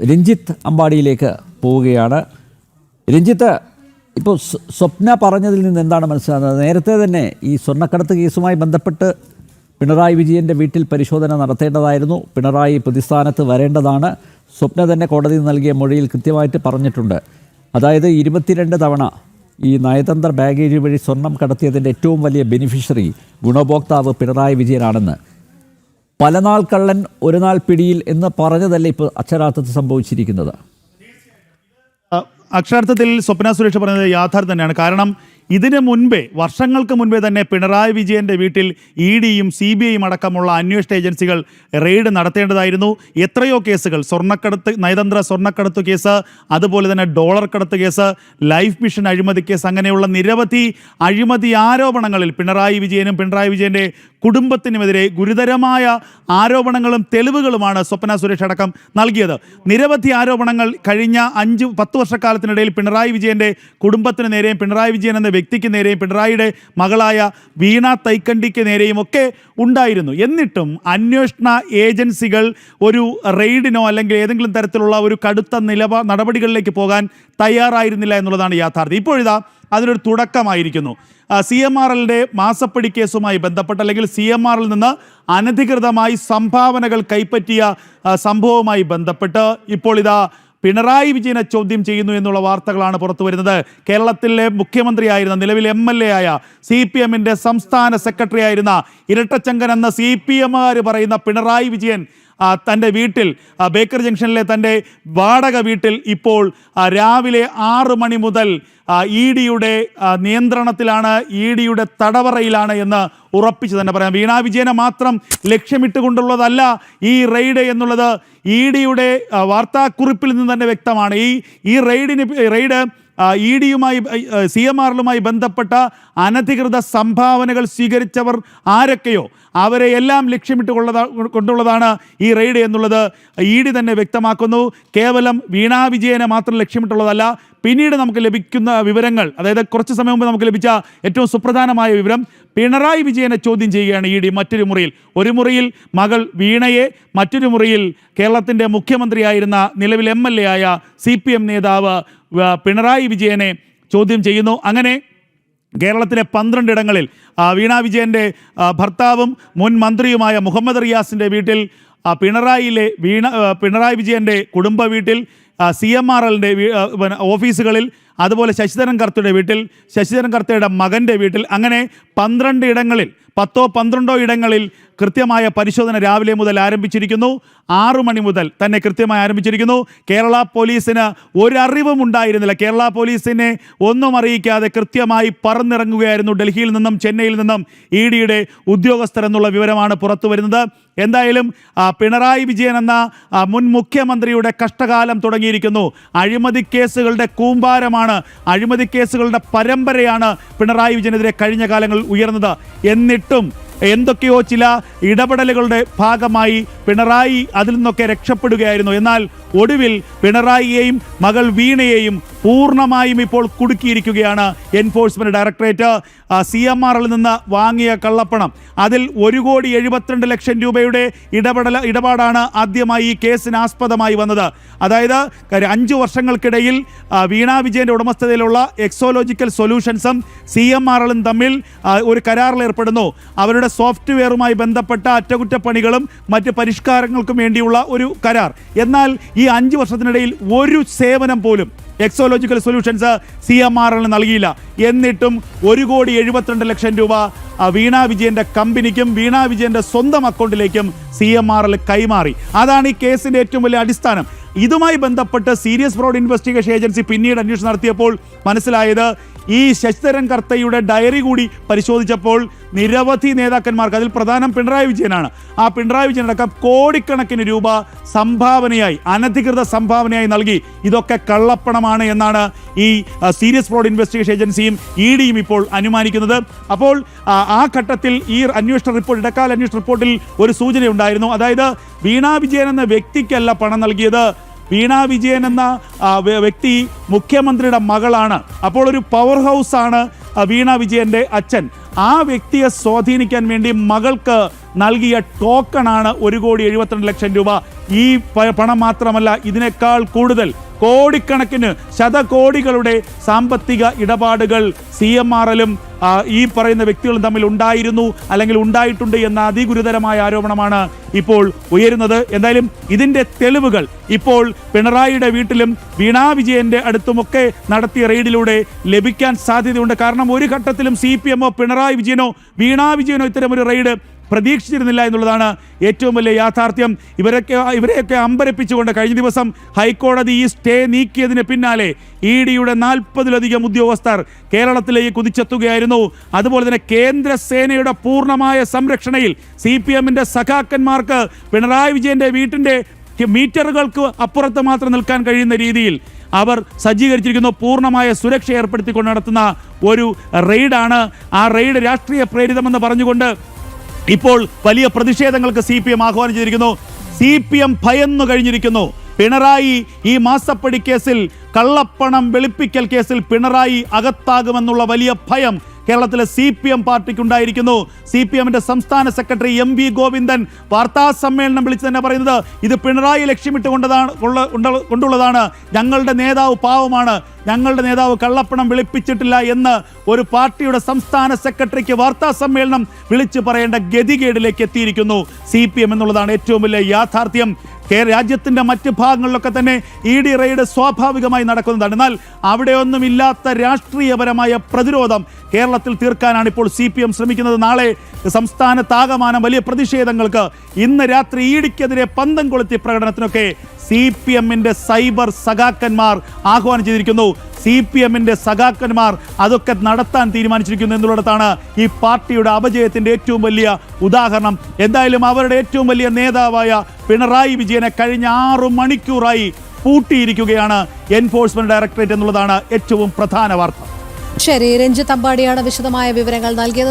രഞ്ജിത്ത് അമ്പാടിയിലേക്ക് പോവുകയാണ്. രഞ്ജിത്ത്, ഇപ്പോൾ സ്വപ്ന പറഞ്ഞതിൽ നിന്ന് എന്താണ് മനസ്സിലാകുന്നത്? നേരത്തെ തന്നെ ഈ സ്വർണ്ണക്കടത്ത് കേസുമായി ബന്ധപ്പെട്ട് പിണറായി വിജയൻ്റെ വീട്ടിൽ പരിശോധന നടത്തേണ്ടതായിരുന്നു, പിണറായി പ്രതിസ്ഥാനത്ത് വരേണ്ടതാണ്. സ്വപ്ന തന്നെ കോടതി നൽകിയ മൊഴിയിൽ കൃത്യമായിട്ട് പറഞ്ഞിട്ടുണ്ട്. അതായത് 22 തവണ ഈ നയതന്ത്ര ബാഗേജ് വഴി സ്വർണം കടത്തിയതിൻ്റെ ഏറ്റവും വലിയ ബെനിഫിഷ്യറി ഗുണഭോക്താവ് പിണറായി വിജയനാണെന്ന്. പലനാൾ കള്ളൻ ഒരു നാൾ പിടിയിൽ എന്ന് പറഞ്ഞതല്ലേ ഇപ്പോൾ അക്ഷരാർത്ഥത്തിൽ സംഭവിച്ചിരിക്കുന്നത്? അക്ഷരാർത്ഥത്തിൽ സ്വപ്ന സുരേഷ് പറഞ്ഞത് യാഥാർത്ഥ്യം തന്നെയാണ്. കാരണം ഇതിന് മുൻപേ, വർഷങ്ങൾക്ക് മുൻപേ തന്നെ പിണറായി വിജയൻ്റെ വീട്ടിൽ EDയും CBIയും അടക്കമുള്ള അന്വേഷണ ഏജൻസികൾ റെയ്ഡ് നടത്തേണ്ടതായിരുന്നു. എത്രയോ കേസുകൾ, സ്വർണ്ണക്കടത്ത്, നയതന്ത്ര സ്വർണ്ണക്കടത്ത് കേസ്, അതുപോലെ തന്നെ ഡോളർ കടത്ത് കേസ്, ലൈഫ് മിഷൻ അഴിമതി കേസ്, അങ്ങനെയുള്ള നിരവധി അഴിമതി ആരോപണങ്ങളിൽ പിണറായി വിജയനും പിണറായി വിജയൻ്റെ കുടുംബത്തിനുമെതിരെ ഗുരുതരമായ ആരോപണങ്ങളും തെളിവുകളുമാണ് സ്വപ്ന സുരേഷ് അടക്കം നൽകിയത്. നിരവധി ആരോപണങ്ങൾ കഴിഞ്ഞ 5-10 വർഷക്കാലത്തിനിടയിൽ പിണറായി വിജയൻ്റെ കുടുംബത്തിന് നേരെയും പിണറായി വിജയൻ എന്ന വ്യക്തിക്ക് നേരെയും പിണറായിയുടെ മകളായ വീണ തൈക്കണ്ടിക്ക് നേരെയും ഒക്കെ ഉണ്ടായിരുന്നു. എന്നിട്ടും അന്വേഷണ ഏജൻസികൾ ഒരു റെയ്ഡിനോ അല്ലെങ്കിൽ ഏതെങ്കിലും തരത്തിലുള്ള ഒരു കടുത്ത നടപടികളിലേക്ക് പോകാൻ തയ്യാറായിരുന്നില്ല എന്നുള്ളതാണ് യാഥാർത്ഥ്യം. ഇപ്പോഴിതാ അതിനൊരു തുടക്കമായിരിക്കുന്നു. CMRLൻ്റെ മാസപ്പടി കേസുമായി ബന്ധപ്പെട്ട്, അല്ലെങ്കിൽ CMRL നിന്ന് അനധികൃതമായി സംഭാവനകൾ കൈപ്പറ്റിയ സംഭവവുമായി ബന്ധപ്പെട്ട് ഇപ്പോൾ ഇതാ പിണറായി വിജയനെ ചോദ്യം ചെയ്യുന്നു എന്നുള്ള വാർത്തകളാണ് പുറത്തു വരുന്നത്. കേരളത്തിലെ മുഖ്യമന്ത്രിയായിരുന്ന, നിലവിൽ MLA ആയ, CPMൻ്റെ സംസ്ഥാന സെക്രട്ടറി ആയിരുന്ന, ഇരട്ടച്ചങ്കൻ എന്ന CPMകാർ പറയുന്ന പിണറായി വിജയൻ തൻ്റെ വീട്ടിൽ, ബേക്കർ ജംഗ്ഷനിലെ തൻ്റെ വാടക വീട്ടിൽ ഇപ്പോൾ രാവിലെ 6 മണി മുതൽ EDയുടെ നിയന്ത്രണത്തിലാണ്, EDയുടെ തടവറയിലാണ് എന്ന് ഉറപ്പിച്ച് തന്നെ പറയാം. വീണ വിജയനെ മാത്രം ലക്ഷ്യമിട്ടുകൊണ്ടുള്ളതല്ല ഈ റെയ്ഡ് എന്നുള്ളത് EDയുടെ വാർത്താക്കുറിപ്പിൽ നിന്ന് തന്നെ വ്യക്തമാണ്. ഈ റെയ്ഡ് EDയുമായി CMRലുമായി ബന്ധപ്പെട്ട അനധികൃത സംഭാവനകൾ സ്വീകരിച്ചവർ ആരൊക്കെയോ അവരെ എല്ലാം കൊണ്ടുള്ളതാണ് ഈ റെയ്ഡ് എന്നുള്ളത് ED തന്നെ വ്യക്തമാക്കുന്നു. കേവലം വീണ വിജയനെ മാത്രം ലക്ഷ്യമിട്ടുള്ളതല്ല. പിന്നീട് നമുക്ക് ലഭിക്കുന്ന വിവരങ്ങൾ, അതായത് കുറച്ച് സമയം മുമ്പ് നമുക്ക് ലഭിച്ച ഏറ്റവും സുപ്രധാനമായ വിവരം, പിണറായി വിജയനെ ചോദ്യം ചെയ്യുകയാണ് ED മറ്റൊരു മുറിയിൽ. ഒരു മുറിയിൽ മകൾ വീണയെ, മറ്റൊരു മുറിയിൽ കേരളത്തിൻ്റെ മുഖ്യമന്ത്രിയായിരുന്ന, നിലവിൽ MLA ആയ CPM നേതാവ് പിണറായി വിജയനെ ചോദ്യം ചെയ്യുന്നു. അങ്ങനെ കേരളത്തിലെ 12 ഇടങ്ങളിൽ വീണ വിജയൻ്റെ ഭർത്താവും മുൻ മന്ത്രിയുമായ മുഹമ്മദ് റിയാസിൻ്റെ വീട്ടിൽ, പിണറായി വിജയൻ്റെ കുടുംബ വീട്ടിൽ, CMRLൻ്റെ ഓഫീസുകളിൽ, അതുപോലെ ശശിധരൻ കർത്തയുടെ വീട്ടിൽ, ശശിധരൻ കർത്തയുടെ മകൻ്റെ വീട്ടിൽ, അങ്ങനെ 12 ഇടങ്ങളിൽ, 10-12 ഇടങ്ങളിൽ കൃത്യമായ പരിശോധന രാവിലെ മുതൽ ആരംഭിച്ചിരിക്കുന്നു. 6 മണി മുതൽ തന്നെ കൃത്യമായി ആരംഭിച്ചിരിക്കുന്നു. കേരള പോലീസിന് ഒരറിവും ഉണ്ടായിരുന്നില്ല. കേരള പോലീസിനെ ഒന്നും അറിയിക്കാതെ കൃത്യമായി പറന്നിറങ്ങുകയായിരുന്നു ഡൽഹിയിൽ നിന്നും ചെന്നൈയിൽ നിന്നും EDയുടെ ഉദ്യോഗസ്ഥർ എന്നുള്ള വിവരമാണ് പുറത്തു വരുന്നത്. എന്തായാലും പിണറായി വിജയൻ എന്ന മുൻ മുഖ്യമന്ത്രിയുടെ കഷ്ടകാലം തുടങ്ങിയിരിക്കുന്നു. അഴിമതി കേസുകളുടെ കൂമ്പാരമാണ്, അഴിമതി കേസുകളുടെ പരമ്പരയാണ് പിണറായി വിജയനെതിരെ കഴിഞ്ഞ കാലങ്ങളിൽ ഉയർന്നത്. എന്നിട്ടും എന്തൊക്കെയോ ചില ഇടപെടലുകളുടെ ഭാഗമായി പിണറായി അതിൽ നിന്നൊക്കെ രക്ഷപ്പെടുകയായിരുന്നു. എന്നാൽ ഒടുവിൽ പിണറായിയെയും മകൾ വീണയെയും പൂർണ്ണമായും ഇപ്പോൾ കുടുക്കിയിരിക്കുകയാണ് എൻഫോഴ്സ്മെന്റ് ഡയറക്ടറേറ്റ്. CMRൽ നിന്ന് വാങ്ങിയ കള്ളപ്പണം, അതിൽ 1,72 ലക്ഷം രൂപയുടെ ഇടപാടാണ് ആദ്യമായി ഈ കേസിന് ആസ്പദമായി വന്നത്. അതായത് 5 വർഷങ്ങൾക്കിടയിൽ വീണ വിജയൻ്റെ ഉടമസ്ഥതയിലുള്ള എക്സോലോജിക്കൽ സൊല്യൂഷൻസും CMRലും തമ്മിൽ ഒരു കരാറിൽ ഏർപ്പെടുന്നു. അവരുടെ സോഫ്റ്റ്വെയറുമായി ബന്ധപ്പെട്ട അറ്റകുറ്റപ്പണികളും മറ്റ് പരിഷ്കാരങ്ങൾക്കും വേണ്ടിയുള്ള ഒരു കരാർ. എന്നാൽ ഈ 5 വർഷത്തിനിടയിൽ ഒരു സേവനം പോലും എക്സോലോജിക്കൽ സൊല്യൂഷൻസ് CMRലിന് നൽകിയില്ല. എന്നിട്ടും 1,72 ലക്ഷം രൂപ വീണ വിജയൻ്റെ കമ്പനിക്കും വീണ വിജയൻ്റെ സ്വന്തം അക്കൗണ്ടിലേക്കും CMRൽ കൈമാറി. അതാണ് ഈ കേസിൻ്റെ ഏറ്റവും വലിയ അടിസ്ഥാനം. ഇതുമായി ബന്ധപ്പെട്ട് സീരിയസ് ഫ്രോഡ് ഇൻവെസ്റ്റിഗേഷൻ ഏജൻസി പിന്നീട് അന്വേഷണം നടത്തിയപ്പോൾ മനസ്സിലായത്, ഈ ശശിധരൻ കർത്തയുടെ ഡയറി കൂടി പരിശോധിച്ചപ്പോൾ നിരവധി നേതാക്കന്മാർക്ക്, അതിൽ പ്രധാനം പിണറായി വിജയനാണ്, ആ പിണറായി വിജയനടക്കം കോടിക്കണക്കിന് രൂപ സംഭാവനയായി, അനധികൃത സംഭാവനയായി നൽകി. ഇതൊക്കെ കള്ളപ്പണമാണ് എന്നാണ് ഈ സീരിയസ് ഫ്രോഡ് ഇൻവെസ്റ്റിഗേഷൻ ഏജൻസിയും EDയും ഇപ്പോൾ അനുമാനിക്കുന്നത്. അപ്പോൾ ആ ഘട്ടത്തിൽ ഈ ഇടക്കാല അന്വേഷണ റിപ്പോർട്ടിൽ ഒരു സൂചനയുണ്ടായിരുന്നു. അതായത് വീണ വിജയൻ എന്ന വ്യക്തിക്കല്ല പണം നൽകിയത്, വീണ വിജയൻ എന്ന വ്യക്തി മുഖ്യമന്ത്രിയുടെ മകളാണ്. അപ്പോൾ ഒരു പവർ ഹൗസ് ആണ് വീണ വിജയൻ്റെ അച്ഛൻ. ആ വ്യക്തിയെ സ്വാധീനിക്കാൻ വേണ്ടി മകൾക്ക് നൽകിയ ടോക്കണാണ് 1,72 ലക്ഷം രൂപ. ഈ പണം മാത്രമല്ല, ഇതിനേക്കാൾ കൂടുതൽ കോടിക്കണക്കിന് ശതകോടികളുടെ സാമ്പത്തിക ഇടപാടുകൾ CMRL-ഉം ഈ പറയുന്ന വ്യക്തികളും തമ്മിൽ ഉണ്ടായിരുന്നു അല്ലെങ്കിൽ ഉണ്ടായിട്ടുണ്ട് എന്ന അതിഗുരുതരമായ ആരോപണമാണ് ഇപ്പോൾ ഉയരുന്നത്. എന്തായാലും ഇതിന്റെ തെളിവുകൾ ഇപ്പോൾ പിണറായിയുടെ വീട്ടിലും വീണാ വിജയന്റെ അടുത്തുമൊക്കെ നടത്തിയ റെയ്ഡിലൂടെ ലഭിക്കാൻ സാധ്യതയുണ്ട്. കാരണം ഒരു ഘട്ടത്തിലും CPM-ഓ പിണറായി വിജയനോ വീണാ വിജയനോ ഇത്തരമൊരു റെയ്ഡ് പ്രതീക്ഷിച്ചിരുന്നില്ല എന്നുള്ളതാണ് ഏറ്റവും വലിയ യാഥാർത്ഥ്യം. ഇവരെയൊക്കെ അമ്പരപ്പിച്ചുകൊണ്ട് കഴിഞ്ഞ ദിവസം ഹൈക്കോടതി ഈ സ്റ്റേ നീക്കിയതിന് പിന്നാലെ ED-യുടെ 40-ലധികം ഉദ്യോഗസ്ഥർ കേരളത്തിലേക്ക് കുതിച്ചെത്തുകയായിരുന്നു. അതുപോലെ തന്നെ കേന്ദ്ര സേനയുടെ പൂർണ്ണമായ സംരക്ഷണയിൽ CPM-ന്റെ സഖാക്കന്മാർക്ക് പിണറായി വിജയന്റെ വീട്ടിന്റെ മീറ്ററുകൾക്ക് അപ്പുറത്ത് മാത്രം നിൽക്കാൻ കഴിയുന്ന രീതിയിൽ അവർ സജ്ജീകരിച്ചിരിക്കുന്നു. പൂർണ്ണമായ സുരക്ഷ ഏർപ്പെടുത്തിക്കൊണ്ട് നടത്തുന്ന ഒരു റെയ്ഡാണ്. ആ റെയ്ഡ് രാഷ്ട്രീയ പ്രേരിതമെന്ന് പറഞ്ഞുകൊണ്ട് ഇപ്പോൾ വലിയ പ്രതിഷേധങ്ങൾക്ക് CPM ആഹ്വാനം ചെയ്തിരിക്കുന്നു. CPM ഭയന്നു കഴിഞ്ഞിരിക്കുന്നു. പിണറായി ഈ മാസപ്പടി കേസിൽ, കള്ളപ്പണം വെളുപ്പിക്കൽ കേസിൽ പിണറായി അകത്താകുമെന്നുള്ള വലിയ ഭയം കേരളത്തിലെ CPM പാർട്ടിക്കുണ്ടായിരിക്കുന്നു. CPM-ന്റെ സംസ്ഥാന സെക്രട്ടറി MV ഗോവിന്ദൻ വാർത്താ സമ്മേളനം വിളിച്ച് തന്നെ പറയുന്നത് ഇത് പിണറായി ലക്ഷ്യമിട്ട് കൊണ്ടുള്ളതാണ്. ഞങ്ങളുടെ നേതാവ് പാവമാണ്, ഞങ്ങളുടെ നേതാവ് കള്ളപ്പണം വെളുപ്പിച്ചിട്ടില്ല എന്ന് ഒരു പാർട്ടിയുടെ സംസ്ഥാന സെക്രട്ടറിക്ക് വാർത്താ സമ്മേളനം വിളിച്ചു പറയേണ്ട ഗതികേടിലേക്ക് എത്തിയിരിക്കുന്നു CPM എന്നുള്ളതാണ് ഏറ്റവും വലിയ യാഥാർത്ഥ്യം. രാജ്യത്തിൻ്റെ മറ്റ് ഭാഗങ്ങളിലൊക്കെ തന്നെ ED റെയ്ഡ് സ്വാഭാവികമായി നടക്കുന്നതാണ്. എന്നാൽ അവിടെയൊന്നുമില്ലാത്ത രാഷ്ട്രീയപരമായ പ്രതിരോധം കേരളത്തിൽ തീർക്കാനാണ് ഇപ്പോൾ CPM ശ്രമിക്കുന്നത്. നാളെ സംസ്ഥാനത്താകമാനം വലിയ പ്രതിഷേധങ്ങൾക്ക്, ഇന്ന് രാത്രി ED-ക്കെതിരെ പന്തം കൊളുത്തി പ്രകടനത്തിനൊക്കെ CPM-ന്റെ സൈബർ സഖാക്കന്മാർ ആഹ്വാനം ചെയ്തിരിക്കുന്നു. CPM-ന്റെ സഖാക്കന്മാർ അതൊക്കെ നടത്താൻ തീരുമാനിച്ചിരിക്കുന്നു എന്നുള്ളിടത്താണ് ഈ പാർട്ടിയുടെ അപജയത്തിൻ്റെ ഏറ്റവും വലിയ ഉദാഹരണം. എന്തായാലും അവരുടെ ഏറ്റവും വലിയ നേതാവായ പിണറായി വിജയനെ കഴിഞ്ഞ 6 മണിക്കൂറായി പൂട്ടിയിരിക്കുകയാണ് എൻഫോഴ്സ്മെന്റ് ഡയറക്ടറേറ്റ് എന്നുള്ളതാണ് ഏറ്റവും പ്രധാന വാർത്ത. ശരി, രഞ്ജിത്ത് അമ്പാടിയാണ് വിശദമായ വിവരങ്ങൾ നൽകിയത്.